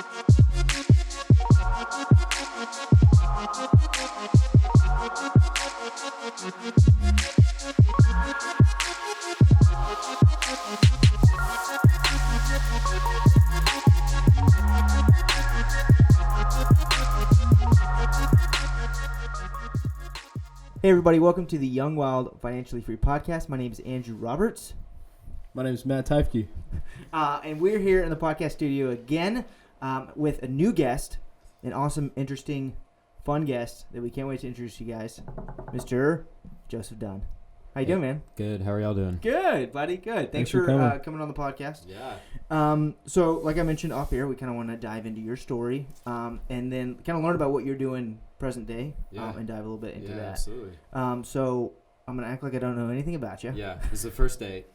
Hey everybody, welcome to the Young Wild Financially Free Podcast. My name is Andrew Roberts. My name is Matt Teifke. And we're here in the podcast studio again with a new guest, an awesome, interesting, fun guest that we can't wait to introduce you guys, Mr. Joseph Dunn. How you doing, man? Good. How are y'all doing? Good, buddy. Good. Thanks for coming on the podcast. Yeah. So, like I mentioned off air, we kind of want to dive into your story and then kind of learn about what you're doing present day and dive a little bit into that. Absolutely. So, I'm going to act like I don't know anything about you. Yeah. This is the first date.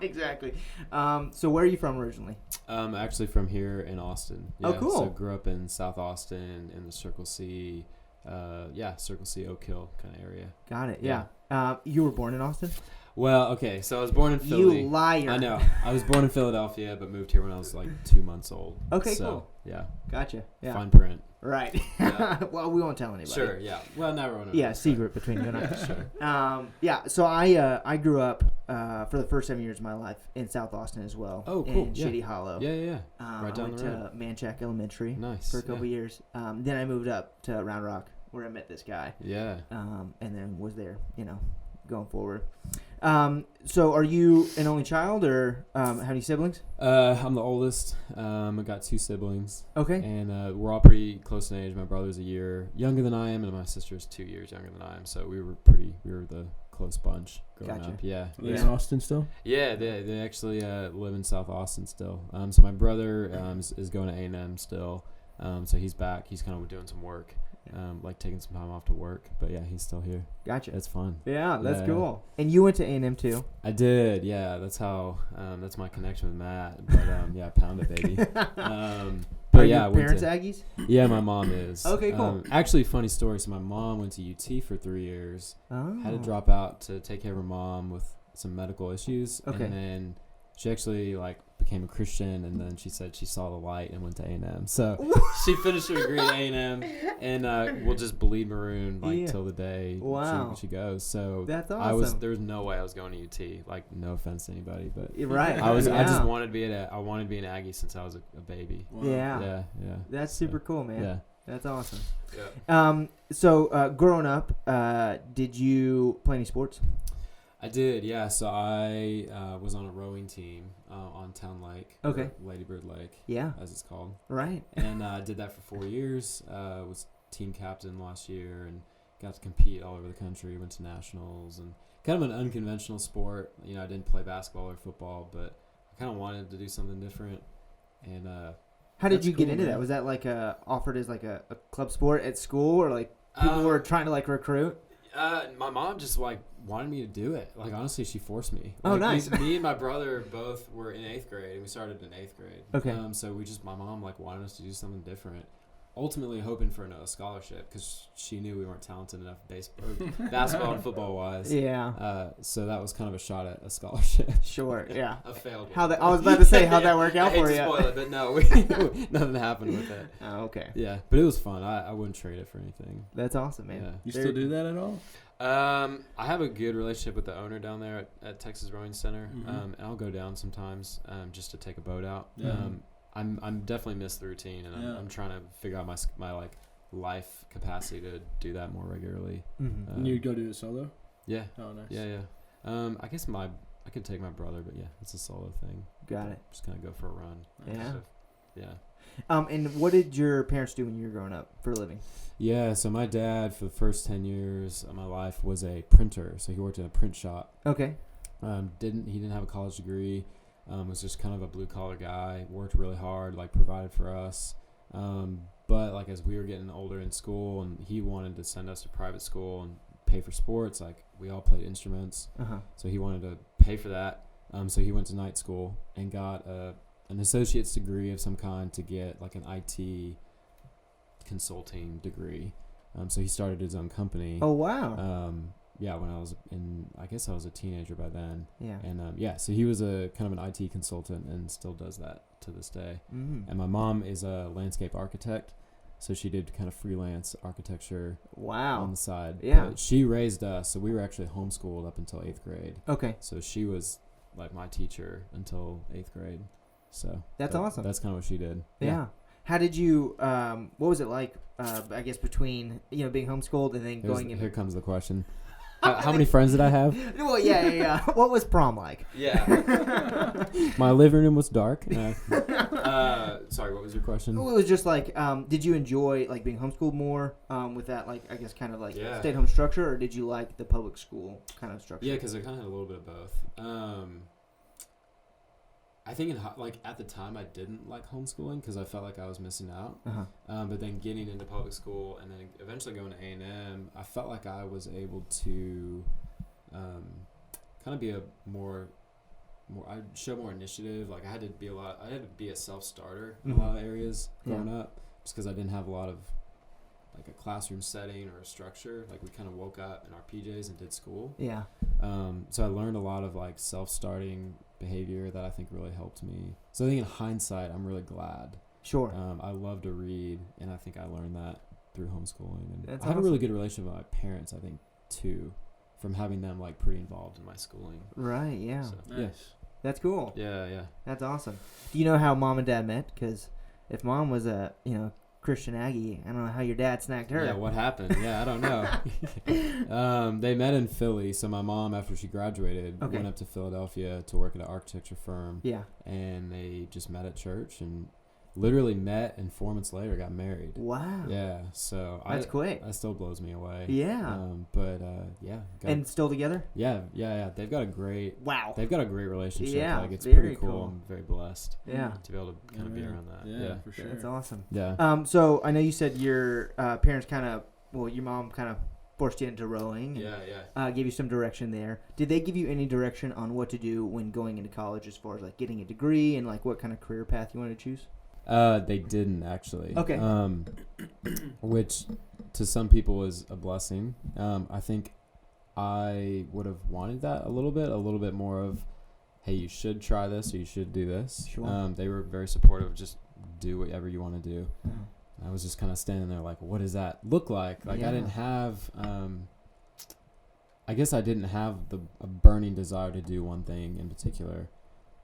Exactly. So, where are you from originally? Actually from here in Austin. Yeah, oh, cool. So, grew up in South Austin in the Circle C, Circle C, Oak Hill kind of area. Got it. Yeah. You were born in Austin? Well, okay, so I was born in Philly. You liar. I know. I was born in Philadelphia, but moved here when I was like 2 months old. Okay, so, cool. Yeah. Gotcha. Yeah. Fine print. Right. Yeah. Well, we won't tell anybody. Sure, yeah. Well, never knows. Yeah, secret between you and I. Sure. So I grew up for the first 7 years of my life in South Austin as well. Oh, cool. In Shady Hollow. Yeah. Right down the road. I went to Manchac Elementary. Nice. For a couple years. Then I moved up to Round Rock where I met this guy. Yeah. And then was there, going forward. So are you an only child or how many siblings? I'm the oldest. I got 2 siblings. Okay. And we're all pretty close in age. My brother's a year younger than I am, and my sister's 2 years younger than I am. So we were the close bunch growing up. Yeah. Are they in Austin still? Yeah, they actually live in South Austin still. So my brother is going to A&M still. So he's back. He's kind of doing some work. Like taking some time off to work, but yeah, he's still here. Gotcha. It's fun. Yeah, that's cool. And you went to A&M too? I did. Yeah, that's how. That's my connection with Matt. But yeah, pound it, baby. But are yeah, your parents Aggies? Yeah, my mom is. Okay, cool. Actually, funny story. So my mom went to UT for 3 years. Oh. Had to drop out to take care of her mom with some medical issues. Okay. And then she actually became a Christian, and then she said she saw the light and went to A&M. So she finished her degree at A&M, and will just bleed maroon till the day she goes. So that's awesome. There was no way I was going to UT. Like, no offense to anybody, but right. I just wanted to be an Aggie since I was a baby. Wow. Yeah. That's super cool, man. Yeah. That's awesome. Yeah. So growing up, did you play any sports? I did, yeah. So I was on a rowing team on Town Lake. Okay. Lady Bird Lake. Yeah. As it's called. Right. And I did that for 4 years. Was team captain last year and got to compete all over the country. Went to nationals and kind of an unconventional sport. I didn't play basketball or football, but I kind of wanted to do something different. And how did you get into that? Was that offered as a club sport at school, or people were trying to recruit? My mom just wanted me to do it. Honestly, she forced me. Oh, nice. Me and my brother both were in 8th grade, and we started in 8th grade. Okay. So my mom wanted us to do something different. Ultimately hoping for a scholarship because she knew we weren't talented enough basketball and football wise. Yeah. So that was kind of a shot at a scholarship. Sure. Yeah. A failed one. I was about to say how'd that work out for you? I hate to spoil it, but no, nothing happened with it. Oh, okay. Yeah, but it was fun. I wouldn't trade it for anything. That's awesome, man. Yeah. You still do that at all? I have a good relationship with the owner down there at Texas Rowing Center, and I'll go down sometimes just to take a boat out. Yeah. I'm definitely miss the routine, and I'm trying to figure out my life capacity to do that more regularly. Mm-hmm. And you'd go do it solo? Yeah. Oh, nice. Yeah. I guess I could take my brother, but yeah, it's a solo thing. Got it. Just kind of go for a run. Yeah. So, yeah. And what did your parents do when you were growing up for a living? Yeah, so my dad for the first 10 years of my life was a printer, so he worked in a print shop. Okay. He didn't have a college degree. Was just kind of a blue collar guy. Worked really hard, provided for us. But as we were getting older in school, and he wanted to send us to private school and pay for sports, we all played instruments. So he wanted to pay for that. So he went to night school and got an associate's degree of some kind to get an IT consulting degree. So he started his own company. Oh, wow. when I was I guess I was a teenager by then. Yeah. And so he was a kind of an IT consultant and still does that to this day. Mm-hmm. And my mom is a landscape architect, so she did kind of freelance architecture on the side. Yeah. But she raised us, so we were actually homeschooled up until 8th grade. Okay. So she was like my teacher until 8th grade. So that's awesome. That's kind of what she did. Yeah. How did you? What was it like? I guess between being homeschooled and then going in. Here comes the question. How many friends did I have? Well, yeah. What was prom like? Yeah. My living room was dark. Sorry, what was your question? Well, it was just like, did you enjoy like being homeschooled more with that, like, I guess kind of like stay-at-home structure, or did you like the public school kind of structure? Yeah, because I kind of had a little bit of both. I think at the time I didn't like homeschooling because I felt like I was missing out. Uh-huh. But then getting into public school and then eventually going to A&M, I felt like I was able to kind of be I show more initiative. Like I had to be a self-starter in a lot of areas growing up just because I didn't have a lot of like a classroom setting or a structure. Like we kind of woke up in our PJs and did school. Yeah. So I learned a lot of like self-starting behavior that I think really helped me. So I think in hindsight, I'm really glad. Sure. I love to read, and I think I learned that through homeschooling. And That's I have a awesome. really good relationship with my parents, I think, too, from having them like pretty involved in my schooling. Right. Yeah. So, Nice. That's cool. Yeah. That's awesome. Do you know how mom and dad met? Because if mom was a Christian Aggie, I don't know how your dad snagged her. Yeah, what happened? Yeah, I don't know. They met in Philly. So my mom, after she graduated, went up to Philadelphia to work at an architecture firm. Yeah. And they just met at church and literally met, and 4 months later got married. Wow. Yeah, so that's quick. That still blows me away. Yeah. And still together? Yeah. They've got a great relationship. Yeah, like it's very pretty cool. cool. I'm very blessed. Yeah. To be able to kind of be around that. Yeah, for sure. That's awesome. Yeah. So I know you said your parents your mom kind of forced you into rowing. And, gave you some direction there. Did they give you any direction on what to do when going into college, as far as like getting a degree and like what kind of career path you wanted to choose? They didn't actually. Okay. Which to some people is a blessing. I think I would have wanted that a little bit more of, hey, you should try this or you should do this. Sure. They were very supportive. Just do whatever you want to do. I was just kind of standing there like, what does that look like? Like I didn't have, I guess I didn't have a burning desire to do one thing in particular.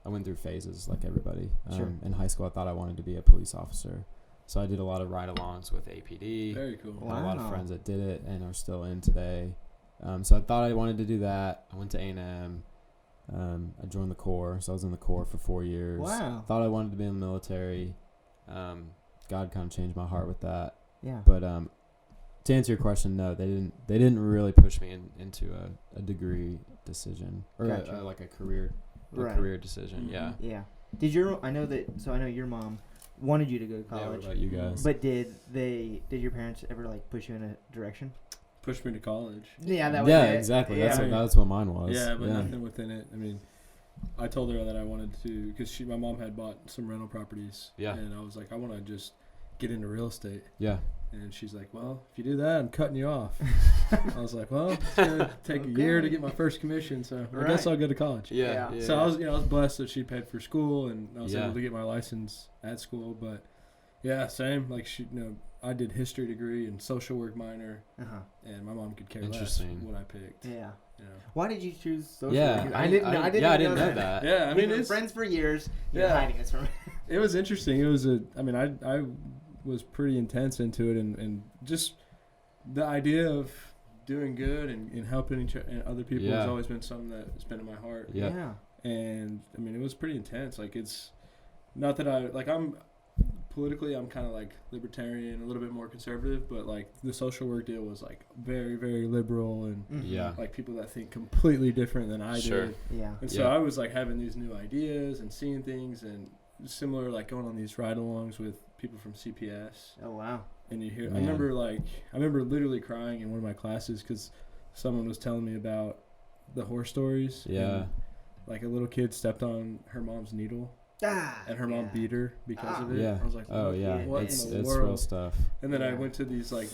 I went through phases like everybody. Sure. In high school, I thought I wanted to be a police officer. So I did a lot of ride-alongs with APD. Very cool. I had a lot of friends that did it and are still in today. So I thought I wanted to do that. I went to A&M. I joined the Corps. So I was in the Corps for 4 years. Wow. Thought I wanted to be in the military. God kind of changed my heart with that. Yeah. But to answer your question, no, they didn't really push me into a degree decision or Gotcha. like a career decision. Mm-hmm. Yeah. Did I know your mom wanted you to go to college. Yeah, what about you guys? But did your parents ever like push you in a direction? Push me to college. Yeah, that was it. Exactly. Yeah. That's what mine was. Yeah, but nothing within it. I mean, I told her that I wanted to, because my mom had bought some rental properties. Yeah. And I was like, I want to just get into real estate. Yeah. And she's like, well, if you do that, I'm cutting you off. I was like, well, it's going to take a year to get my first commission, so I guess I'll go to college. Yeah. So I was blessed that she paid for school, and I was able to get my license at school. But yeah, same. Like I did history degree and social work minor, and my mom could care less what I picked. Yeah. You know. Why did you choose social Yeah, work? I didn't know that. Yeah, I mean, We've been it's friends for years. You're hiding this from me. It was interesting. It was I was pretty intense into it, and just the idea of doing good and helping other people has always been something that's been in my heart. Yeah. And I mean, it was pretty intense. Like, it's not that I'm politically, I'm kind of like libertarian, a little bit more conservative, but like the social work deal was like very, very liberal, and like people that think completely different than I did. Yeah. And so I was like having these new ideas and seeing things, and similar, like going on these ride-alongs with people from CPS. Oh wow. And you hear, I remember literally crying in one of my classes because someone was telling me about the horror stories. Yeah. And, like, a little kid stepped on her mom's needle. And her mom beat her because of it. Yeah. I was like, what it's in the world? real stuff. And then I went to these like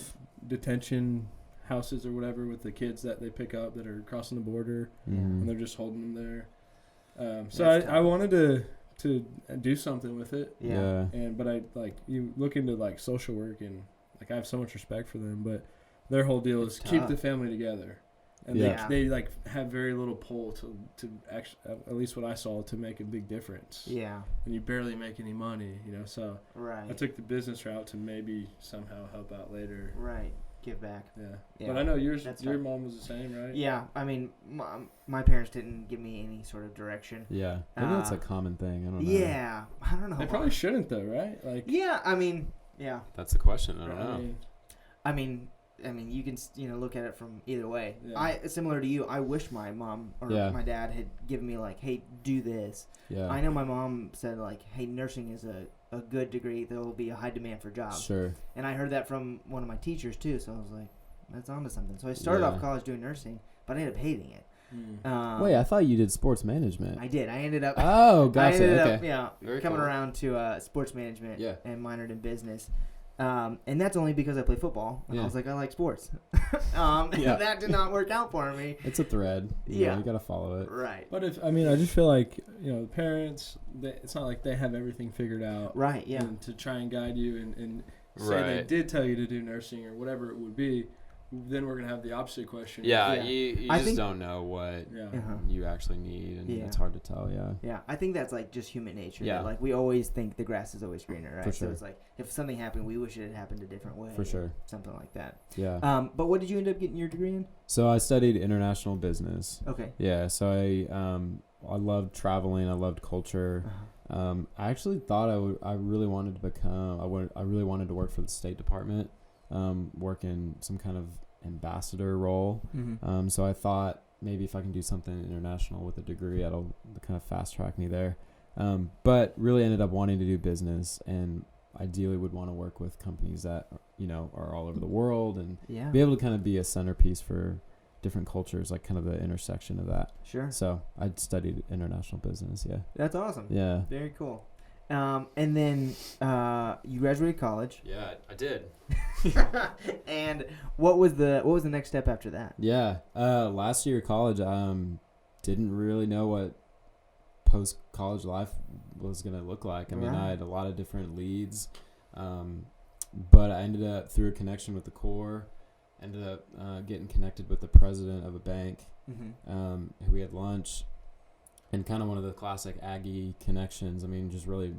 detention houses or whatever with the kids that they pick up that are crossing the border, Mm-hmm. and they're just holding them there. So That's I tough. wanted to do something with it, Yeah. but I you look into like social work, and like I have so much respect for them, but their whole deal It's is keep tough. the family together. And Yeah. they like have very little pull to actually, at least what I saw, to make a big difference. Yeah. And you barely make any money, so Right. I took the business route to maybe somehow help out later. Right. Give back. Yeah. But I know your That's your tough. mom was the same, right? Yeah. I mean, my parents didn't give me any sort of direction. Yeah. Maybe that's a common thing. I don't know. Yeah. I don't know. They probably shouldn't though, right? Like. Yeah. I mean, yeah. That's the question. I don't know. I mean, you can look at it from either way. Yeah. Similar to you, I wish my mom or my dad had given me like, hey, do this. Yeah. I know my mom said like, hey, nursing is a good degree. There will be a high demand for jobs. Sure. And I heard that from one of my teachers too. So I was like, that's onto something. So I started off college doing nursing, but I ended up hating it. Wait, I thought you did sports management. I did. I ended up. Oh, gotcha. I ended Okay. up, Very coming cool. around to sports management Yeah. and minored in business. And that's only because I play football. And I Yeah. was like, I like sports. Yeah. That did not work out for me. It's a thread. Yeah. You got to follow it. Right. But I just feel like the parents, it's not like they have everything figured out. Right. Yeah. And to try and guide you and say they Right. did tell you to do nursing or whatever it would be, then we're gonna have the opposite question. Yeah, Yeah. you I just think- don't know what Yeah. you actually need, and Yeah. it's hard to tell. Yeah. Yeah, I think that's like just human nature. Yeah. That, like we always think the grass is always greener, right? For So sure. it's like if something happened, we wish it had happened a different way. For sure. Something like that. Yeah. But what did you end up getting your degree in? So I studied international business. Okay. Yeah. So I loved traveling. I loved culture. I actually thought I really wanted to become. I really wanted to work for the State Department, work in some kind of ambassador role. Mm-hmm. So I thought maybe if I can do something international with a degree, that'll kind of fast track me there. But really ended up wanting to do business, and ideally would want to work with companies that are all over the world, and Yeah. be able to kind of be a centerpiece for different cultures, like kind of the intersection of that. Sure. So I studied international business. Yeah. That's awesome. Yeah. Very cool. And then you graduated college. Yeah, I did. And what was the next step after that? Yeah. Last year of college, didn't really know what post college life was gonna look like. I mean, Right. I had a lot of different leads, but I ended up through a connection with the Corps, ended up getting connected with the president of a bank, Mm-hmm. who we had lunch, and kind of one of the classic Aggie connections. I mean, just really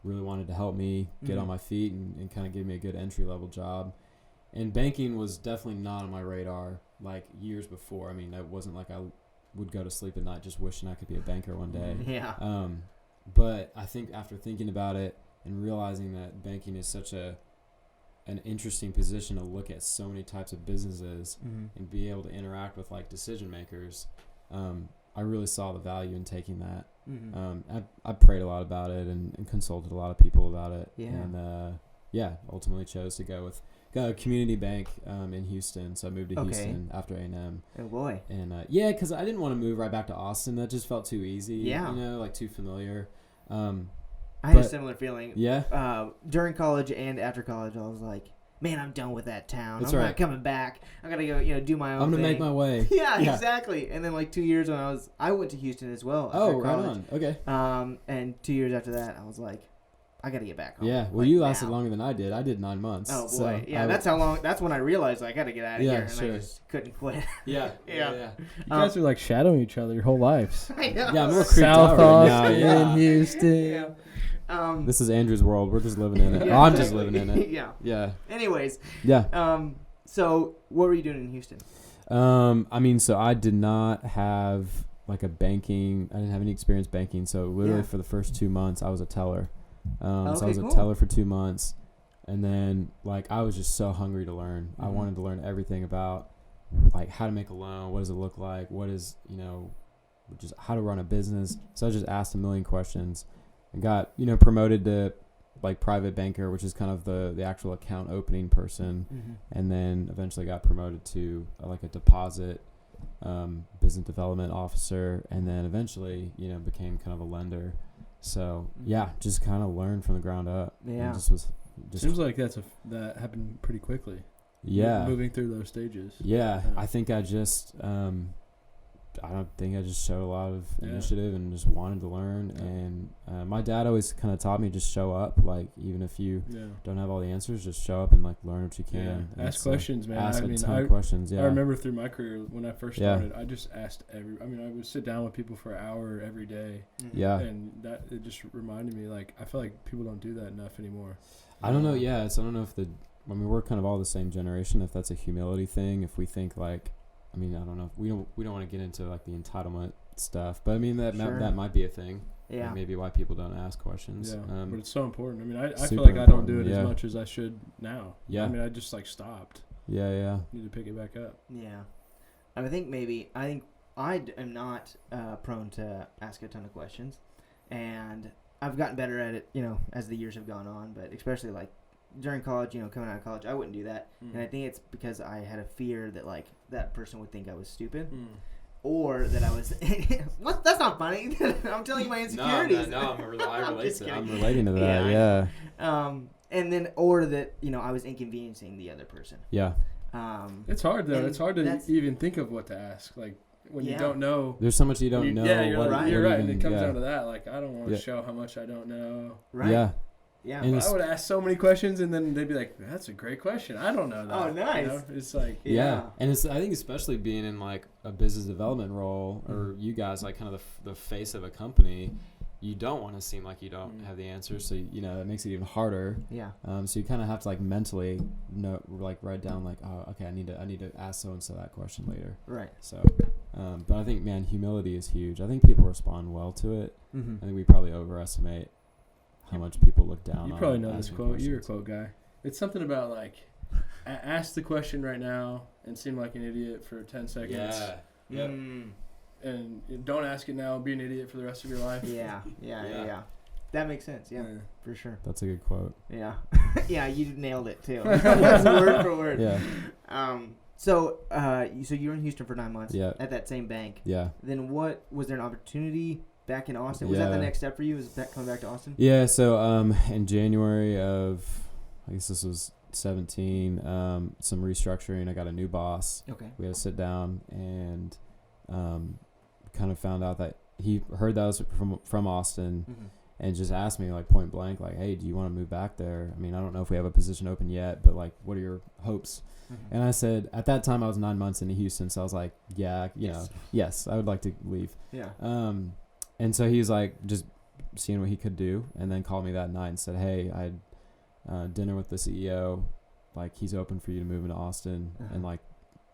wanted to help me get on my feet and kind of give me a good entry level job. And banking was definitely not on my radar like years before. I mean, it wasn't like I would go to sleep at night just wishing I could be a banker one day. Yeah. But I think after thinking about it and realizing that banking is such an interesting position to look at so many types of businesses and be able to interact with like decision makers, I really saw the value in taking that. I prayed a lot about it and consulted a lot of people about it. Yeah. And ultimately chose to go with a community bank in Houston. So I moved to Houston after A&M. Oh boy. And because I didn't want to move right back to Austin. That just felt too easy. Yeah. Like too familiar. I had a similar feeling. Yeah. During college and after college, I was like, man, I'm done with that town. That's I'm right. not coming back. I gotta go, do my own I'm gonna thing. make my way. Yeah, exactly. And then like 2 years when I went to Houston as well. Oh, after right college. on. Okay. And 2 years after that, I was like, I gotta get back home. Yeah. Well, like, you lasted now. longer than I did. I did 9 months. Oh boy. So Yeah, that's how long. That's when I realized I gotta get out of Yeah, here, and sure. I just couldn't quit. Yeah. Yeah. You guys are like shadowing each other your whole lives. I know. Yeah, I'm a little creeped South out right now. Austin, Yeah. Houston. Yeah. This is Andrew's world. We're just living in it. Yeah, Oh, I'm just exactly. living in it. Yeah. Yeah. Anyways, Yeah. so what were you doing in Houston? I mean, so I did not have like I didn't have any experience banking. So literally for the first 2 months, I was a teller. So I was a teller for 2 months. And then like I was just so hungry to learn. I wanted to learn everything about like how to make a loan. What does it look like? What is, just how to run a business. So I just asked a million questions and got, promoted to like private banker, which is kind of the actual account opening person. And then eventually got promoted to like a deposit business development officer, and then eventually became kind of a lender. So just kind of learned from the ground up. Yeah. And just Seems like that happened pretty quickly. moving through those stages. Yeah, I think I just I don't think I just showed a lot of initiative and just wanted to learn. And my dad always kind of taught me just show up. Like, even if you don't have all the answers, just show up and like learn what you can. Yeah. Ask questions, man. Ask a ton of questions. Yeah. I remember through my career when I first started, I just asked I would sit down with people for an hour every day. Yeah. And that it just reminded me, like, I feel like people don't do that enough anymore. I don't know. Yeah. I don't know if we're kind of all the same generation. If that's a humility thing, if we think like. I mean, I don't know. We don't want to get into like the entitlement stuff, but I mean that might be a thing. Yeah. Like maybe why people don't ask questions. Yeah. But it's so important. I mean, I feel like I don't do it as much as I should now. Yeah. I mean, I just like stopped. Yeah. Yeah. Need to pick it back up. Yeah. I think I am not prone to ask a ton of questions, and I've gotten better at it, as the years have gone on. But especially like during college, coming out of college, I wouldn't do that. And I think it's because I had a fear that like that person would think I was stupid, or that I was. What? That's not funny. I'm telling you my insecurities. No, I'm relating to that. Yeah. And then, or that I was inconveniencing the other person. Yeah. It's hard though. It's hard to even think of what to ask. Like when you don't know. There's so much you don't know. Yeah, you're right. And it comes down to that. Like, I don't want to show how much I don't know. Right. Yeah. Yeah, I would ask so many questions, and then they'd be like, "That's a great question. I don't know that." Oh, nice. It's like and I think especially being in like a business development role, or you guys like kind of the face of a company, you don't want to seem like you don't have the answers, so it makes it even harder. Yeah. So you kind of have to like mentally write down like, oh, okay, I need to ask so and so that question later. Right. So, but I think humility is huge. I think people respond well to it. I think we probably overestimate how much people look down on. You probably know this quote. You're a quote guy. It's something about like, ask the question right now and seem like an idiot for 10 seconds. Yeah. Yep. And don't ask it now. Be an idiot for the rest of your life. Yeah. That makes sense. Yeah, for sure. That's a good quote. Yeah. Yeah, you nailed it too. That's word for word. Yeah. So you were in Houston for 9 months. Yeah. At that same bank. Yeah. Then was there an opportunity back in Austin? Was that the next step for you? Was coming back to Austin? Yeah. So in January of, I guess this was 17, some restructuring. I got a new boss. Okay. We had to sit down and kind of found out that he heard that I was from Austin. And just asked me like point blank, like, hey, do you want to move back there? I mean, I don't know if we have a position open yet, but like, what are your hopes? And I said, at that time I was 9 months into Houston. So I was like, yeah, yes, I would like to leave. Yeah. And so he was like, just seeing what he could do. And then called me that night and said, hey, I had dinner with the CEO. Like, he's open for you to move into Austin. And like,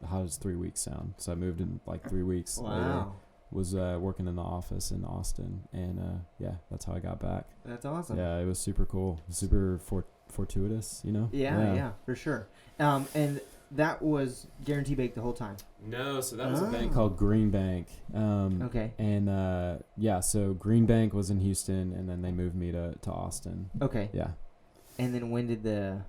how does 3 weeks sound? So I moved in like 3 weeks later. Was working in the office in Austin, and that's how I got back. That's awesome. Yeah, it was super cool, super fortuitous, Yeah, for sure. And that was Guarantee Bank the whole time. No, so that was a bank called Green Bank. Okay. And so Green Bank was in Houston, and then they moved me to Austin. Okay. Yeah. And then when did the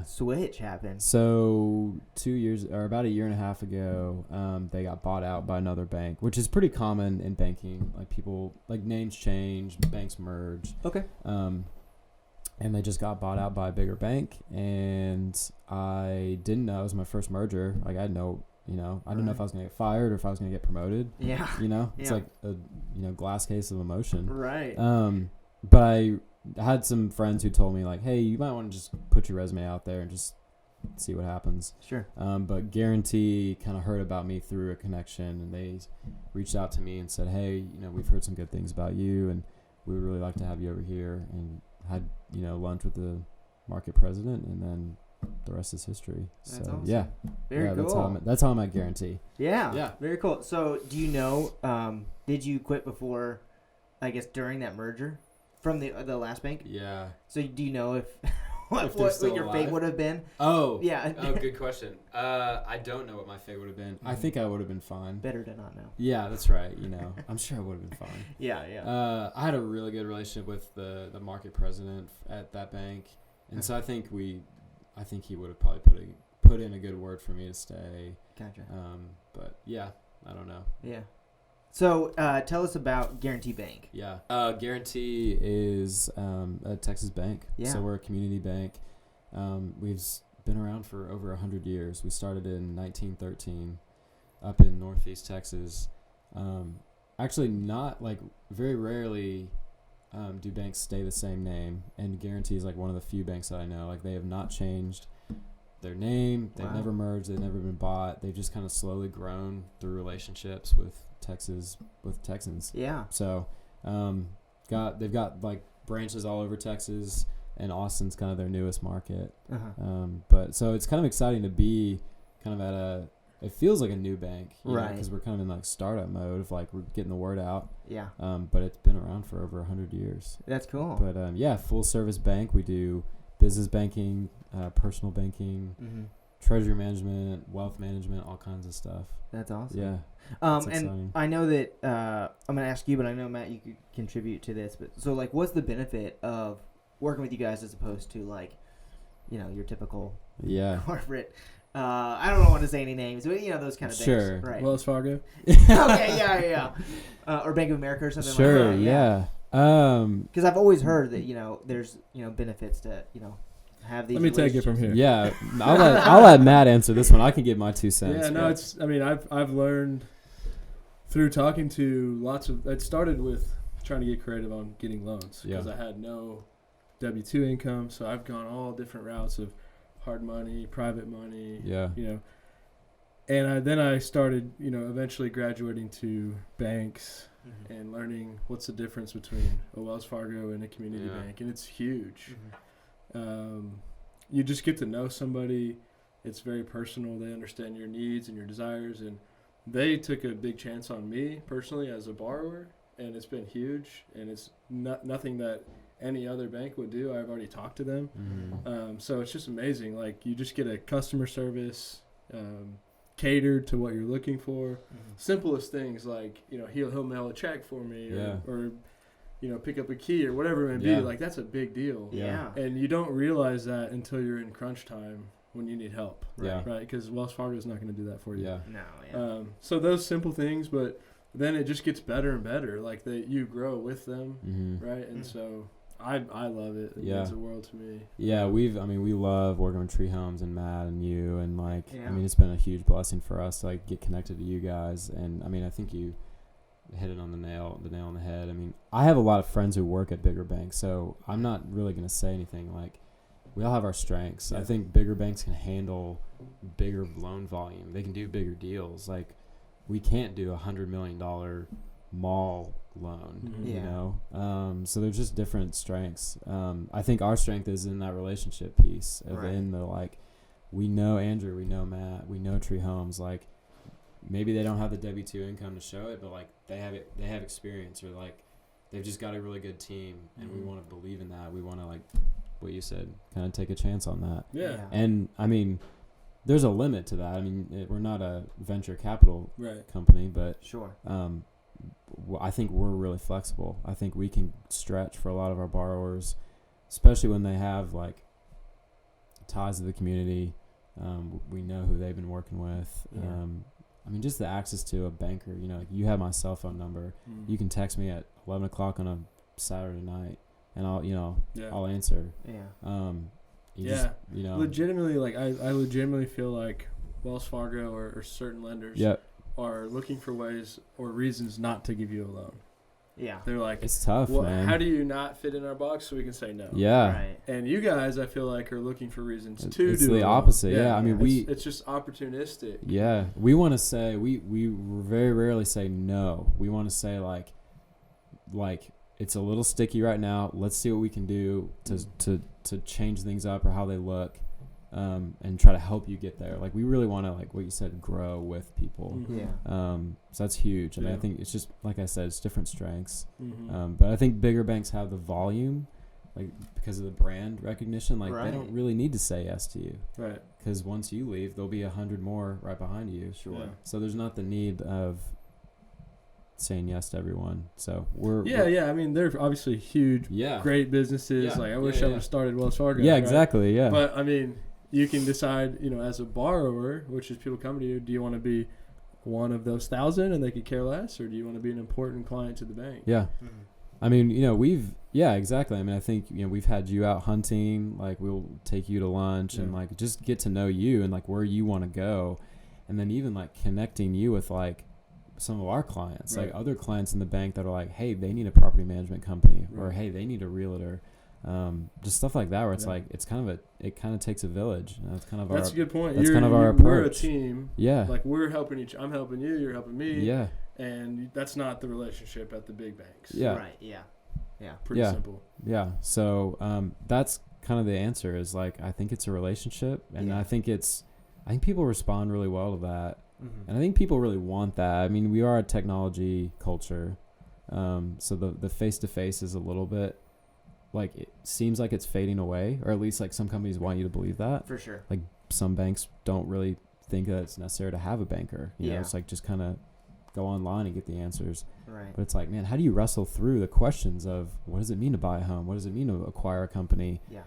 switch happen? So 2 years or about a year and a half ago, they got bought out by another bank, which is pretty common in banking. Like people, like names change, banks merge. Okay. And they just got bought out by a bigger bank, and I didn't know it was my first merger. Like I didn't know, I didn't know if I was gonna get fired or if I was gonna get promoted. Yeah. It's like a glass case of emotion. Right. But I had some friends who told me like, hey, you might want to just put your resume out there and just see what happens. Sure. But Guarantee kind of heard about me through a connection, and they reached out to me and said, hey, we've heard some good things about you, and we would really like to have you over here, and had lunch with the market president, and then the rest is history. That's so awesome. yeah, very cool. That's how I'm at Guarantee. Yeah, very cool. So do you know? Did you quit before? I guess during that merger from the last bank. Yeah. So do you know if what your fate would have been? Oh yeah. Oh, good question. I don't know what my fate would have been. I think I would have been fine. Better to not know. Yeah, that's right. I'm sure I would have been fine. Yeah. I had a really good relationship with the market president at that bank, and so I think he would have probably put in a good word for me to stay. Gotcha. But yeah, I don't know. Yeah. So tell us about Guarantee Bank. Yeah. Guarantee is a Texas bank. Yeah. So we're a community bank. We've been around for over 100 years. We started in 1913 up in Northeast Texas. Actually, not like very rarely do banks stay the same name, and Guarantee is like one of the few banks that I know. Like, they have not changed their name. They've never merged. They've never been bought. They've just kind of slowly grown through relationships with Texans. Yeah. So, they've got like branches all over Texas, and Austin's kind of their newest market. But so it's kind of exciting to be kind of it feels like a new bank, right? Because we're kind of in like startup mode of like we're getting the word out. Yeah. But it's been around for over 100 years. That's cool. But full service bank. We do business banking, personal banking, treasury management, wealth management, all kinds of stuff. That's awesome. Yeah. And exciting. I know that I'm going to ask you, but I know, Matt, you could contribute to this. But so, like, what's the benefit of working with you guys as opposed to, like, your typical corporate? I don't want to say any names, but those kind of things. Sure. Right. Wells Fargo. Okay. Yeah. Or Bank of America or something like that. Sure. Yeah. Because I've always heard that there's benefits to have these. Let me take it from here. Yeah, I'll let Matt answer this one. I can give my 2 cents. Yeah, no, it's. I mean, I've learned through talking to lots of. It started with trying to get creative on getting loans because I had no W-2 income, so I've gone all different routes of hard money, private money. Yeah. And then I started, eventually graduating to banks and learning what's the difference between a Wells Fargo and a community bank, and it's huge. You just get to know somebody. It's very personal. They understand your needs and your desires, and they took a big chance on me personally as a borrower, and it's been huge, and it's nothing that any other bank would do. I've already talked to them. So it's just amazing. Like, you just get a customer service catered to what you're looking for. Simplest things like, he'll mail a check for me or pick up a key or whatever it may be. Like, that's a big deal. Yeah. And you don't realize that until you're in crunch time when you need help. Yeah. Right? Because Wells Fargo is not going to do that for you. Yeah. No. Yeah. So those simple things, but then it just gets better and better. Like, you grow with them, right? And so I love it. It means the world to me. Yeah, we love working with Tree Homes and Matt and you, and it's been a huge blessing for us to like get connected to you guys. And I think you hit it on the nail on the head. I have a lot of friends who work at bigger banks, so I'm not really going to say anything. Like, we all have our strengths. I think bigger banks can handle bigger loan volume. They can do bigger deals. Like, we can't do $100 million mall loan, so there's just different strengths. I think our strength is in that relationship piece in the, like, we know Andrew, we know Matt, we know Tree Homes. Like, maybe they don't have the W-2 income to show it, but like they have experience, or like they've just got a really good team, and we want to believe in that. We want to, like what you said, kind of take a chance on that. And there's a limit to that. We're not a venture capital company, but I think we're really flexible. I think we can stretch for a lot of our borrowers, especially when they have like ties to the community. We know who they've been working with. Just the access to a banker. You have my cell phone number. You can text me at 11 o'clock on a Saturday night, and I'll answer. Legitimately, like I legitimately feel like Wells Fargo or certain lenders are looking for ways or reasons not to give you a loan. Yeah. They're like, it's tough, man. How do you not fit in our box so we can say no? Yeah. Right. And you guys, I feel like, are looking for reasons to do it. It's the opposite. Yeah. It's just opportunistic. Yeah. We want to say, we very rarely say no. We want to say like it's a little sticky right now. Let's see what we can do to change things up or how they look. And try to help you get there. Like, we really want to, like what you said, grow with people. So that's huge. I think it's just, like I said, it's different strengths. But I think bigger banks have the volume, like, because of the brand recognition. Like, they don't really need to say yes to you. Right. Because once you leave, there'll be 100 more right behind you. Sure. Yeah. So there's not the need of saying yes to everyone. So we're they're obviously huge, great businesses. Like, I wish I would have started Wells Fargo. Yeah, exactly. Yeah. But you can decide, as a borrower, which is people come to you, do you want to be one of those 1,000 and they could care less, or do you want to be an important client to the bank? Yeah. I mean, exactly. I mean, I think, we've had you out hunting, like we'll take you to lunch and like just get to know you and like where you want to go. And then even like connecting you with like some of our clients, like other clients in the bank that are like, hey, they need a property management company or hey, they need a realtor. Just stuff like that where it's like it kind of takes a village. That's a good point. That's kind of our approach. We're a team. Yeah. Like we're helping I'm helping you, you're helping me. Yeah. And that's not the relationship at the big banks. Yeah. Right. Yeah. Yeah. Pretty simple. Yeah. So that's kind of the answer is like I think it's a relationship, and I think people respond really well to that, and I think people really want that. I mean, we are a technology culture, so the face to face is a little bit like it seems like it's fading away, or at least like some companies want you to believe that. For sure. Like some banks don't really think that it's necessary to have a banker. You know, it's like just kind of go online and get the answers. Right. But it's like, man, how do you wrestle through the questions of what does it mean to buy a home? What does it mean to acquire a company? Yeah.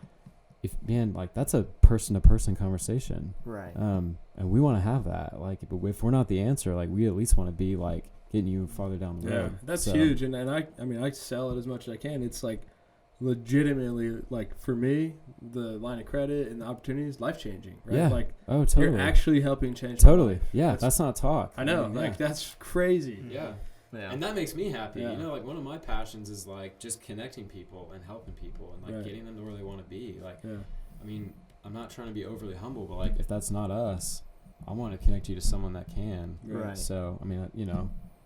Like that's a person to person conversation. Right. And we want to have that. Like, but if we're not the answer, like we at least want to be like getting you farther down the road. That's huge. And I sell it as much as I can. It's like legitimately, like for me, the line of credit and the opportunity is life changing, right? Yeah. Like, oh, totally. You're actually helping change. Totally. Yeah. That's not talk. I know. Like that's crazy. Yeah. Yeah. And that makes me happy. Yeah. You know, like one of my passions is like just connecting people and helping people and like getting them to where they want to be. Like, I mean, I'm not trying to be overly humble, but like if that's not us, I want to connect you to someone that can. Right. So, I mean,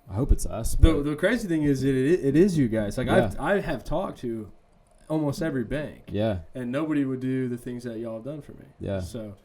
I hope it's us. The crazy thing is it is you guys. Like I have talked to almost every bank. Yeah. And nobody would do the things that y'all have done for me. Yeah. So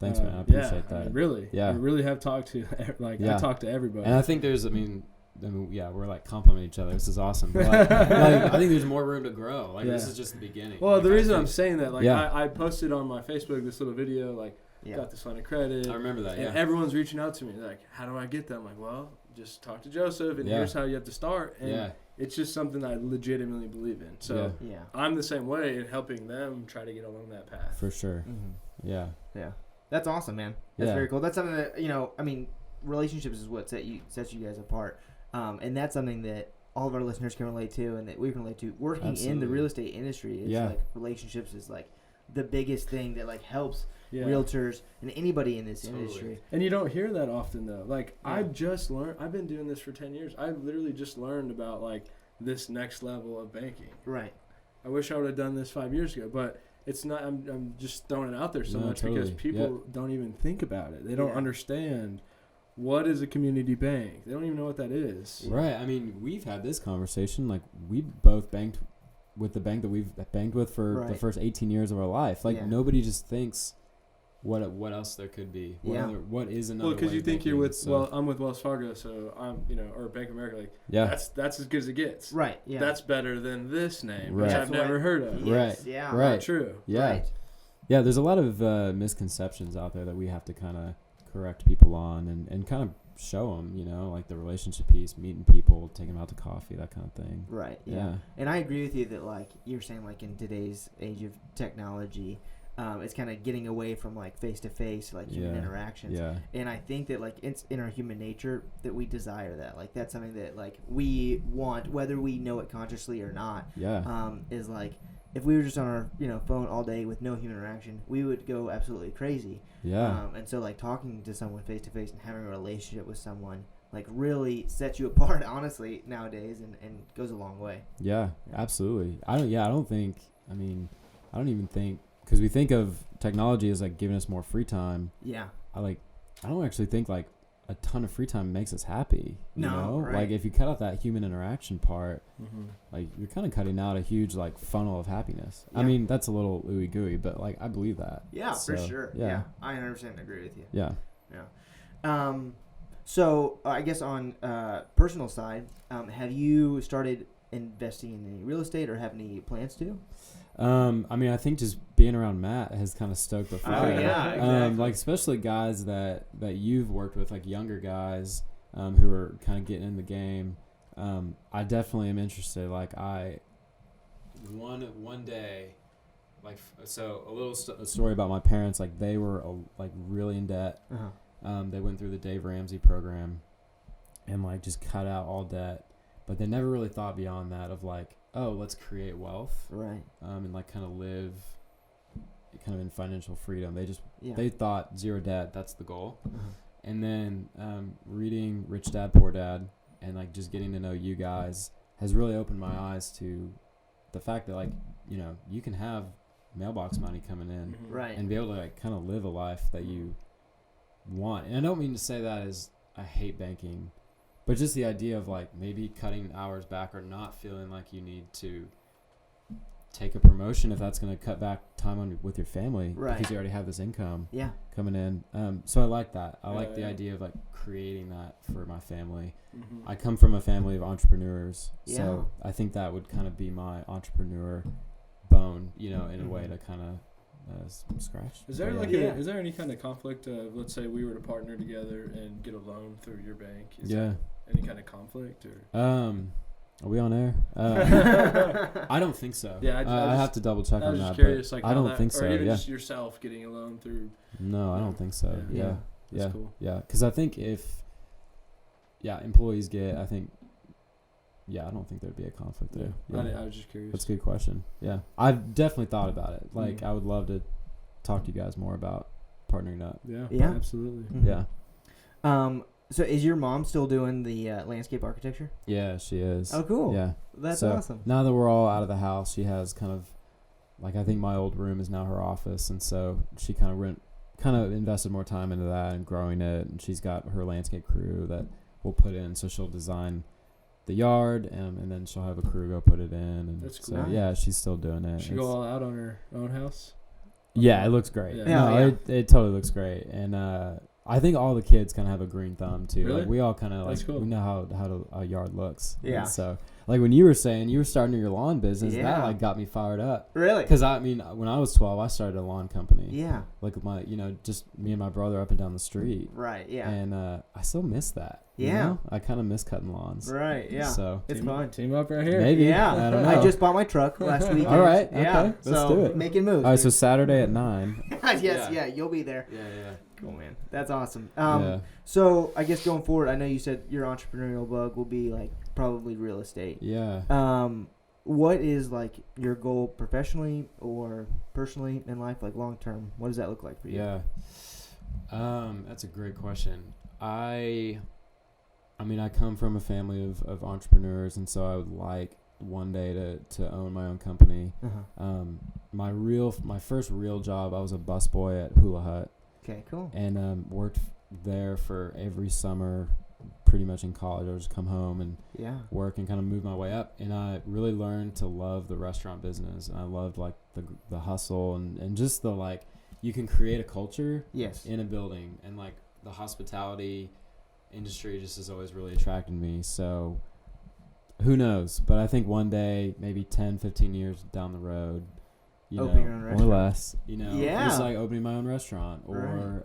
thanks, man. I appreciate that. I mean, really. Yeah. I really have talked to I talk to everybody. And I think there's we're like complimenting each other. This is awesome. But like, I think there's more room to grow. Like this is just the beginning. Well, like, the reason I'm saying that, like I posted on my Facebook this little video, like got this line of credit. I remember that. And everyone's reaching out to me, like, how do I get that? I'm like, well, just talk to Joseph, and here's how you have to start. And it's just something I legitimately believe in. So I'm the same way in helping them try to get along that path. For sure. Mm-hmm. Yeah. Yeah. That's awesome, man. That's very cool. That's something that, I mean, relationships is what sets you guys apart. And that's something that all of our listeners can relate to and that we can relate to. Working in the real estate industry, it's like relationships is like the biggest thing that like helps realtors and anybody in this industry. And you don't hear that often though. Like I've been doing this for 10 years. I literally just learned about like this next level of banking. Right. I wish I would have done this 5 years ago, but it's not. I'm just throwing it out there so much because people don't even think about it. They don't understand what is a community bank. They don't even know what that is. Right. I mean, we've had this conversation. Like we both banked with the bank that we've banked with for the first 18 years of our life. Like nobody just thinks what else there could be. What is another? Well, because you think you're with I'm with Wells Fargo, so I'm or Bank of America. Like that's as good as it gets. Right. Yeah. That's better than this name, which I've never heard of. Right. Yeah. Right. Not true. Yeah. Right. Yeah. There's a lot of misconceptions out there that we have to kind of correct people on and kind of show them, like the relationship piece, meeting people, taking them out to coffee, that kind of thing. Right. Yeah. And I agree with you that like you're saying, like in today's age of technology, it's kind of getting away from like face to face, like human interactions. Yeah. And I think that like it's in our human nature that we desire that. Like that's something that like we want, whether we know it consciously or not. Yeah. Is like if we were just on our phone all day with no human interaction, we would go absolutely crazy. Yeah. And so like talking to someone face to face and having a relationship with someone like really sets you apart, honestly, nowadays, and goes a long way. Yeah, absolutely. I don't even think, because we think of technology as like giving us more free time. Yeah. I don't actually think like a ton of free time makes us happy. You know? Right. Like if you cut out that human interaction part, like you're kind of cutting out a huge like funnel of happiness. Yeah. I mean, that's a little ooey gooey, but like I believe that. Yeah, for sure. Yeah. I 100% agree with you. Yeah. Yeah. So I guess on personal side, have you started investing in any real estate or have any plans to? I mean, I think just being around Matt has kind of stoked the fire. Oh, yeah, exactly. Like especially guys that you've worked with, like younger guys who are kind of getting in the game. I definitely am interested. Like one day, like so a little story about my parents. Like they were like really in debt. They went through the Dave Ramsey program, and like just cut out all debt. but they never really thought beyond that of like, oh, let's create wealth, Right. and like kind of live kind of in financial freedom. They just Yeah. they thought zero debt, that's the goal. Uh-huh. And then reading Rich Dad Poor Dad and like just getting to know you guys has really opened my eyes to the fact that like, you know, you can have mailbox money coming in Right. and be able to like kind of live a life that you want. And I don't mean to say that as I hate banking, but just the idea of like maybe cutting hours back or not feeling like you need to take a promotion if that's going to cut back time on with your family Right. because you already have this income Yeah. coming in. So I like that. I like the Yeah. idea of like creating that for my family. Mm-hmm. I come from a family of entrepreneurs, Yeah. so I think that would kind of be my entrepreneur bone, you know, in a way to kind of scratch. Is there But like Yeah. is there any kind of conflict of, let's say we were to partner together and get a loan through your bank? Is yeah. there any kind of conflict or? Are we on air? I don't think so. Yeah, I have to double check I on was that. just curious, but like I how don't that, think or so. even Yeah. just yourself getting a loan through. No, I don't think so. Yeah. Yeah. That's cool. Yeah. Because I think if employees get, I think, I don't think there'd be a conflict there. Yeah. I was just curious. That's a good question. Yeah. I've definitely thought about it. Like, Mhm. I would love to talk to you guys more about partnering up. Yeah. Yeah. Absolutely. Mhm. Yeah. So is your mom still doing the landscape architecture? Yeah, she is. Oh, cool. Yeah. That's So, awesome. Now that we're all out of the house, she has kind of, like, I think my old room is now her office. And so she kind of invested more time into that and growing it. And she's got her landscape crew that we'll put in. So she'll design the yard and then she'll have a crew go put it in. And That's so, cool. yeah, she's still doing it. She It's- go all out on her own house. Yeah, it looks great. Yeah. No, Yeah. It totally looks great. And I think all the kids kind of have a green thumb too. Really? Like we all kind of That's like cool. we know how a yard looks. Yeah. And so like when you were saying you were starting your lawn business, Yeah. that like got me fired up. Really? Because I mean, when I was 12, I started a lawn company. Yeah. Like my, just me and my brother up and down the street. Right. Yeah. And I still miss that. you Yeah. know? I kind of miss cutting lawns. Right. Yeah. So It's team, fun. Team up right here. maybe. Yeah. I don't know. I just bought my truck last weekend. All right, Yeah. okay, let's so do it. making moves. all right. So dude. Saturday at 9. yes. Yeah. Yeah. You'll be there. Yeah. Cool, man. That's awesome. Yeah. So I guess going forward, I know you said your entrepreneurial bug will be like probably real estate. Yeah. What is like your goal professionally or personally in life, like long term? What does that look like for you? Yeah. That's a great question. I mean, I come from a family of entrepreneurs, and so I would like one day to own my own company. Uh-huh. My first real job, I was a busboy at Hula Hut, Okay. Cool. and worked there for every summer, pretty much in college. I would just come home and Yeah. work and kind of move my way up, and I really learned to love the restaurant business, and I loved like the hustle and just the like you can create a culture Yes. in a building, and like the hospitality industry just has always really attracted me. So who knows, but I think one day, maybe 10-15 years down the road, Open your own or restaurant. less, Yeah. just like opening my own restaurant or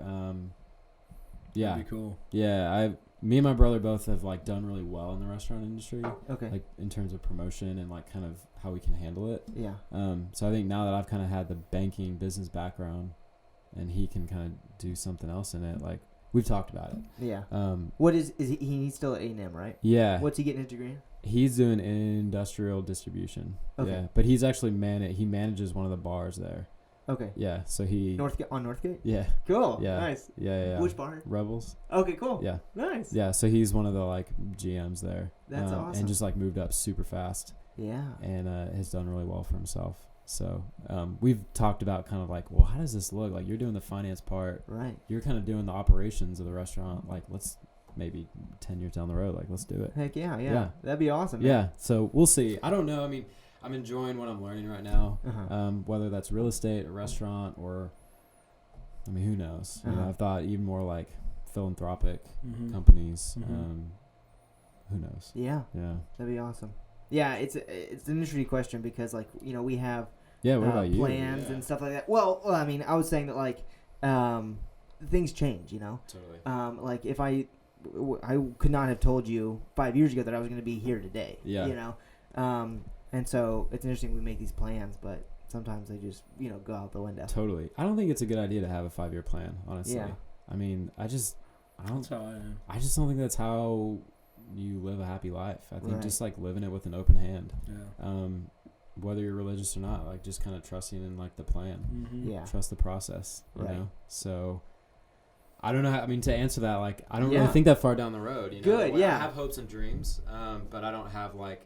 yeah. That'd be cool. Yeah, me and my brother both have like done really well in the restaurant industry, Okay. like in terms of promotion and like kind of how we can handle it. Yeah. So I think now that I've kind of had the banking business background, and he can kind of do something else in it, like we've talked about it. Yeah. Um, What is he's still at A&M, right? yeah, What's he getting his degree in? he's doing industrial distribution. Okay. Yeah, but he's actually he manages one of the bars there. Okay. Yeah, so he Northgate? yeah Cool. yeah Nice. yeah. Which bar? Rebels. Okay, cool. Yeah. Nice. Yeah, so he's one of the like GMs there. That's awesome. And just like moved up super fast, Yeah. and has done really well for himself. So we've talked about kind of like, well, how does this look? Like you're doing the finance part, Right. you're kind of doing the operations of the restaurant. Like let's maybe 10 years down the road, like let's do it. Heck yeah. Yeah. That'd be awesome. Yeah. So we'll see. I don't know. I mean, I'm enjoying what I'm learning right now. Uh-huh. Whether that's real estate, a restaurant, or I mean, who knows? You know, Uh-huh. I've thought even more like philanthropic Mm-hmm. companies. Mhm. Who knows? Yeah. Yeah. That'd be awesome. Yeah, it's an interesting question because like we have Yeah. What about you? plans Yeah. and stuff like that. Well, I mean, I was saying that like things change. Totally. Like if I could not have told you 5 years ago that I was going to be here today. Yeah. And so it's interesting we make these plans, but sometimes they just go out the window. Totally. I don't think it's a good idea to have a 5-year plan, honestly. Yeah. I mean, I That's how I am. just don't think that's how you live a happy life. I think Right. just like living it with an open hand. Yeah. Whether you're religious or not, like just kind of trusting in like the plan. Mm-hmm. Yeah. Trust the process, you Right. know? So I don't know how, I mean, to answer that, like, I don't Yeah. really think that far down the road, you know? Good, Like, yeah. I have hopes and dreams, but I don't have, like,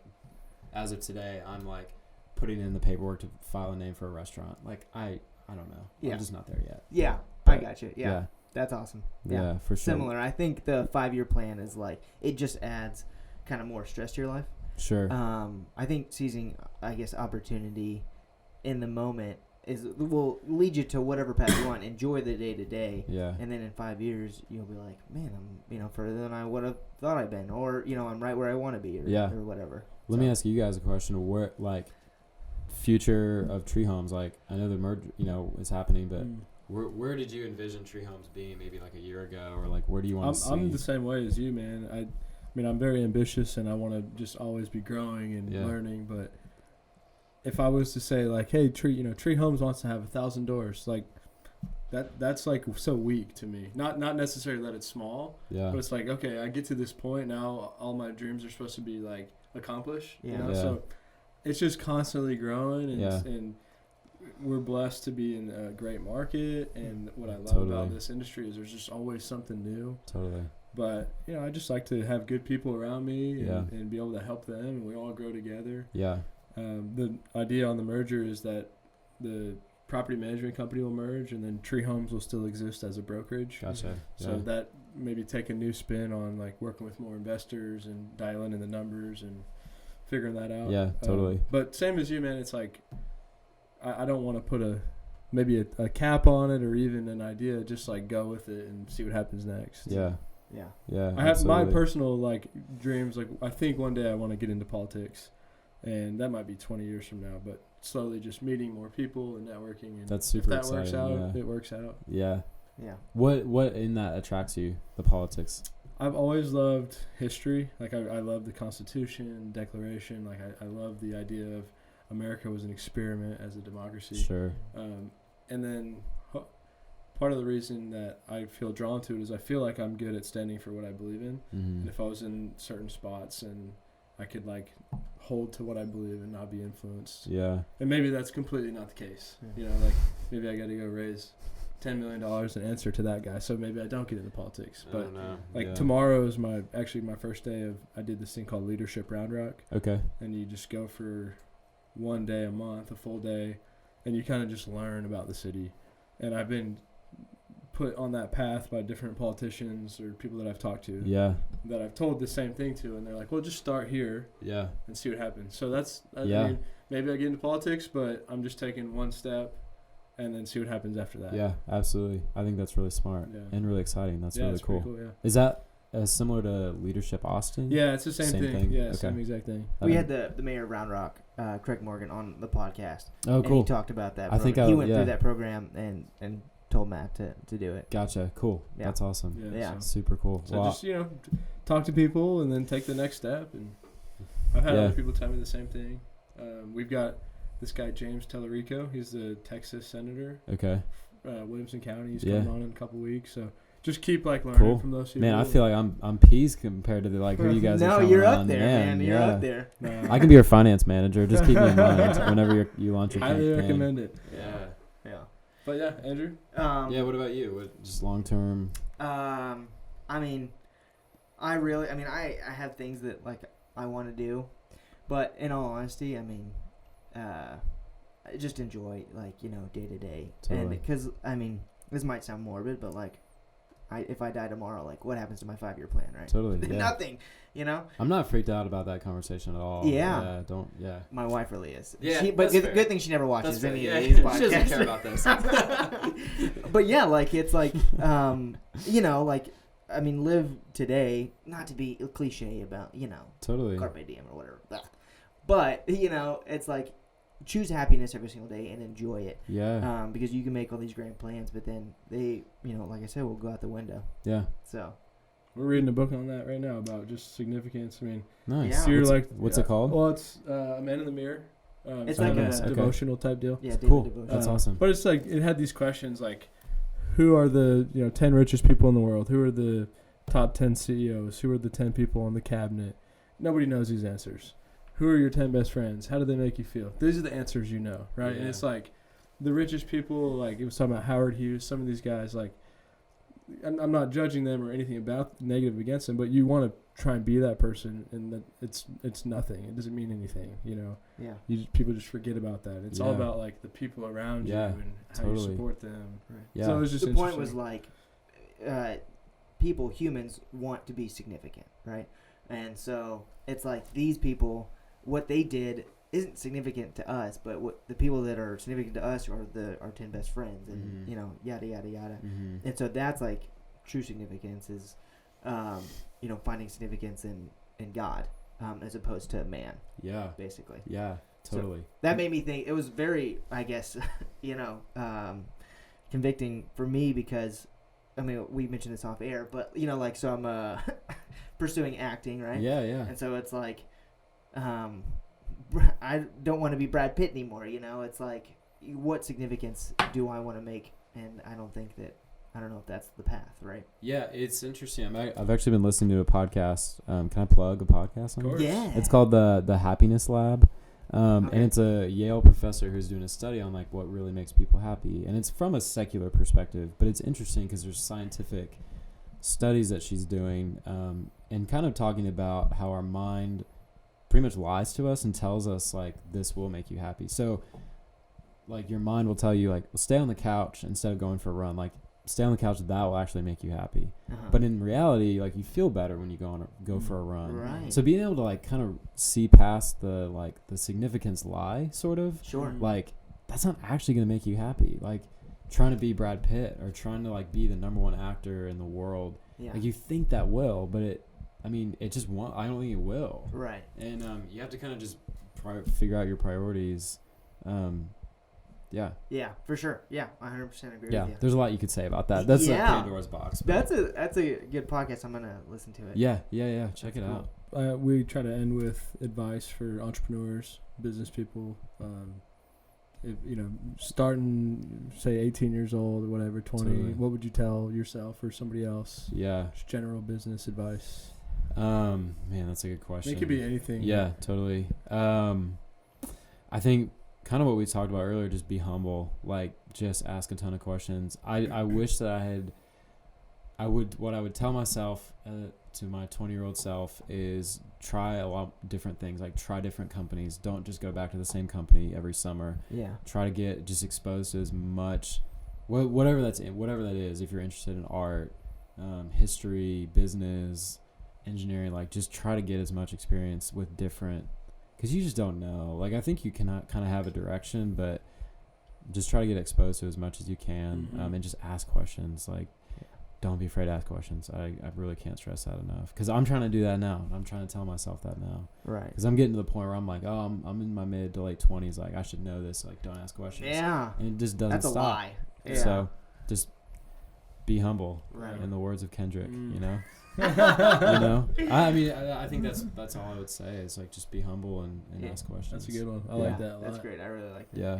as of today, I'm, like, putting in the paperwork to file a name for a restaurant. Like, I don't know. Yeah. I'm just not there yet. Yeah. I But, got you. Yeah. That's awesome. Yeah, for sure. Similar. I think the 5-year plan is like, it just adds kind of more stress to your life. Sure. I think seizing, I guess, opportunity in the moment will lead you to whatever path you want. Enjoy the day to day. Yeah. And then in 5 years, you'll be like, man, I'm further than I would have thought I'd been, or I'm right where I want to be, or, Yeah. or whatever. Let me ask you guys a question. Where, like, future of Tree Homes, like, I know the merge, is happening, but where did you envision Tree Homes being maybe like a year ago, or like where do you want to see? I'm the same way as you, man. I mean, I'm very ambitious and I want to just always be growing and learning. But if I was to say like, hey, Tree Homes wants to have 1,000 doors, like that's like so weak to me. Not necessarily that it's small, but it's like, okay, I get to this point now, all my dreams are supposed to be like accomplished. Yeah. So it's just constantly growing, and we're blessed to be in a great market. And what I love about this industry is there's just always something new. Totally. But I just like to have good people around me and be able to help them, and we all grow together. Yeah. The idea on the merger is that the property management company will merge, and then Tree Homes will still exist as a brokerage. Gotcha. So that maybe take a new spin on like working with more investors and dialing in the numbers and figuring that out. Yeah, totally. But same as you, man, it's like I don't want to put a cap on it or even an idea. Just like go with it and see what happens next. Yeah. I have my personal like dreams. Like I think one day I want to get into politics, and that might be 20 years from now. But slowly, just meeting more people and networking. And that's super if that exciting. works out, it works out. Yeah. Yeah. What in that attracts you? The politics. I've always loved history. Like I love the Constitution, Declaration. Like I love the idea of America was an experiment as a democracy. Sure. And then part of the reason that I feel drawn to it is I feel like I'm good at standing for what I believe in. Mm-hmm. And if I was in certain spots and I could like hold to what I believe and not be influenced. Yeah. And maybe that's completely not the case. Yeah. Like maybe I got to go raise $10 million and answer to that guy. So maybe I don't get into politics. But tomorrow is my first day of, I did this thing called Leadership Round Rock. Okay. And you just go for one day a month, a full day, and you kind of just learn about the city. And I've been put on that path by different politicians or people that I've talked to. Yeah. That I've told the same thing to, and they're like, well, just start here. Yeah. And see what happens. So I mean, maybe I get into politics, but I'm just taking one step and then see what happens after that. Yeah, absolutely. I think that's really smart and really exciting. That's really cool. Pretty cool. Yeah. Is that similar to Leadership Austin? Yeah, it's the same thing. Yeah, okay. Same exact thing. We had the mayor of Round Rock, Craig Morgan, on the podcast. Oh, cool. And he talked about that. I think he went through that program and told Matt to do it. Gotcha. Cool. Yeah. That's awesome. Yeah. Super cool. So just talk to people and then take the next step. And I've had other people tell me the same thing. We've got this guy James Tellerico. He's the Texas senator. Okay. Williamson County. He's coming on in a couple weeks. So just keep like learning from those people. Man, I feel like I'm peas compared to who you guys are. No, you're up there, man. You're up there. No. I can be your finance manager. Just keep me in mind whenever you launch your campaign. Highly recommend it. Yeah. But yeah, Andrew. What about you? Just long term. I mean, I have things that like I want to do, but in all honesty, I mean, I just enjoy day to day, and because I mean, this might sound morbid, but like, if I die tomorrow, like, what happens to my 5-year plan, right? Totally. Yeah. Nothing, I'm not freaked out about that conversation at all. Yeah. Yeah. My wife really is. Yeah. But good thing she never watches any of these podcasts. She doesn't care about this. But yeah, like, it's like, like, I mean, live today, not to be cliche about, totally. Carpe diem or whatever. But, it's like, choose happiness every single day and enjoy it. Yeah. Because you can make all these grand plans, but then they, like I said, will go out the window. Yeah. So. We're reading a book on that right now about just significance. I mean, nice. Yeah. What's it called? Well, it's A Man in the Mirror. It's like a devotional type deal. Yeah, cool. Devotion. That's awesome. But it's like it had these questions like, who are the 10 richest people in the world? Who are the top 10 CEOs. Who are the 10 people on the cabinet? Nobody knows these answers. Who are your 10 best friends? How do they make you feel? These are the answers you know, right? Yeah. And it's like the richest people, like it was talking about Howard Hughes, some of these guys, like I'm not judging them or anything about negative against them, but you want to try and be that person, and that it's nothing. It doesn't mean anything, you know. Yeah. People just forget about that. It's all about like the people around you and how you support them. Right. Yeah. So it was just the point was like, humans want to be significant, right? And so it's like these people, what they did isn't significant to us, but what the people that are significant to us are our 10 best friends, and you know, yada yada yada. And so that's like true significance is, you know, finding significance in God, as opposed to man. Yeah, basically. Yeah, totally. So that made me think. It was very, I guess, you know, convicting for me because, I mean, we mentioned this off air, but you know, like, so I'm pursuing acting, right? Yeah, yeah. And so it's like, I don't want to be Brad Pitt anymore, you know? It's like, what significance do I want to make? And I don't know if that's the path, right? Yeah, it's interesting. I've actually been listening to a podcast. Can I plug a podcast? Of course. Yeah. It's called the Happiness Lab. And it's a Yale professor who's doing a study on like what really makes people happy. And it's from a secular perspective, but it's interesting because there's scientific studies that she's doing, and kind of talking about how our mind pretty much lies to us and tells us like this will make you happy. So like your mind will tell you like, well, stay on the couch instead of going for a run. Like stay on the couch, that will actually make you happy. But in reality, like you feel better when you go for a run. Right. So being able to like kind of see past the significance lie sort of, Sure. like that's not actually going to make you happy. Like trying to be Brad Pitt or trying to like be the number one actor in the world. Yeah. Like you think that will, but it just won't. I don't think it will. Right. And you have to kind of just figure out your priorities. Yeah. Yeah, for sure. Yeah, 100% agree Yeah, with you. there's a lot you could say about that. That's a Pandora's box. That's a good podcast. I'm gonna listen to it. Yeah. Check it cool. out. We try to end with advice for entrepreneurs, business people. If, you know, starting say 18 years old or whatever, 20. Totally. What would you tell yourself or somebody else? Yeah. Just general business advice. Man, that's a good question. It could be anything. Yeah, totally. I think kind of what we talked about earlier, just be humble. Like, just ask a ton of questions. I wish that what I would tell myself to my 20-year-old self is try a lot of different things. Like, try different companies. Don't just go back to the same company every summer. Yeah. Try to get just exposed to as much, whatever that is. If you're interested in art, history, business, engineering, like just try to get as much experience with different, because you just don't know. Like I think you can kind of have a direction, but just try to get exposed to as much as you can, and just ask questions. Like don't be afraid to ask questions. I really can't stress that enough, because I'm trying to do that now. I'm trying to tell myself that now, right? Because I'm getting to the point where I'm like, oh, I'm in my mid to late 20s, like I should know this. Like don't ask questions. Yeah, and it just doesn't That's stop. a lie. Yeah. So just be humble, right? In the words of Kendrick, you know. You know, I mean, I think that's all I would say is like just be humble and ask questions. That's a good one. I like that a lot. That's great. I really like that. Yeah.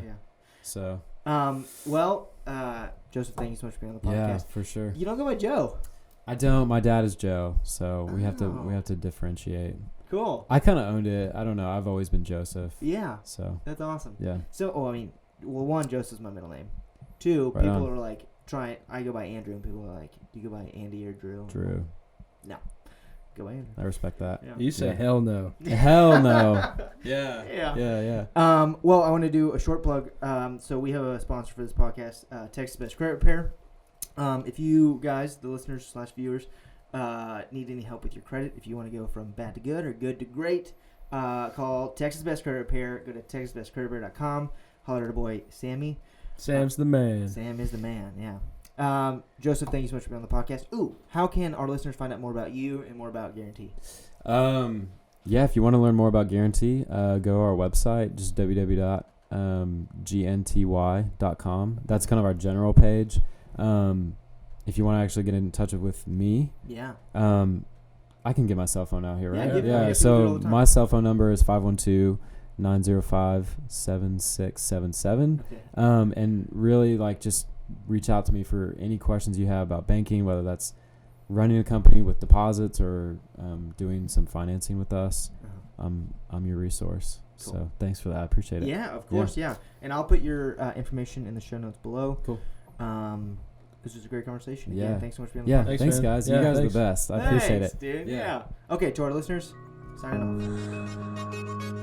So. Well, Joseph, thank you so much for being on the podcast. Yeah, for sure. You don't go by Joe. I don't. My dad is Joe, so we have to differentiate. Cool. I kind of owned it. I don't know. I've always been Joseph. Yeah. So. That's awesome. Yeah. So, I mean, well, one, Joseph's my middle name. Two, right people on. are like I go by Andrew, and people are like, do you go by Andy or Drew? Drew. No. Go by Andrew. I respect that. Yeah. You say hell no. Hell no. Yeah. Yeah. Well, I want to do a short plug. So we have a sponsor for this podcast, Texas Best Credit Repair. If you guys, the listeners / viewers, need any help with your credit, if you want to go from bad to good or good to great, call Texas Best Credit Repair. Go to texasbestcreditrepair.com. Holler at our boy Sammy. Sam's the man. Sam is the man. Yeah. Joseph, thank you so much for being on the podcast. Ooh, how can our listeners find out more about you and more about Guarantee? Yeah, if you want to learn more about Guarantee, go to our website, just www.gnty.com. That's kind of our general page. If you want to actually get in touch with me, I can get my cell phone out here, right? Yeah. So my cell phone number is 512-905-7677. Okay. And really, like, just reach out to me for any questions you have about banking, whether that's running a company with deposits or doing some financing with us, I'm your resource. Cool. So thanks for that. I appreciate it. Yeah, of course. Yeah. And I'll put your information in the show notes below. Cool. This was a great conversation. Yeah. Again, thanks so much for being on the Yeah. podcast. Thanks, guys. Yeah, you guys thanks. are the best. I appreciate it. Dude. Yeah. Okay, to our listeners, signing off.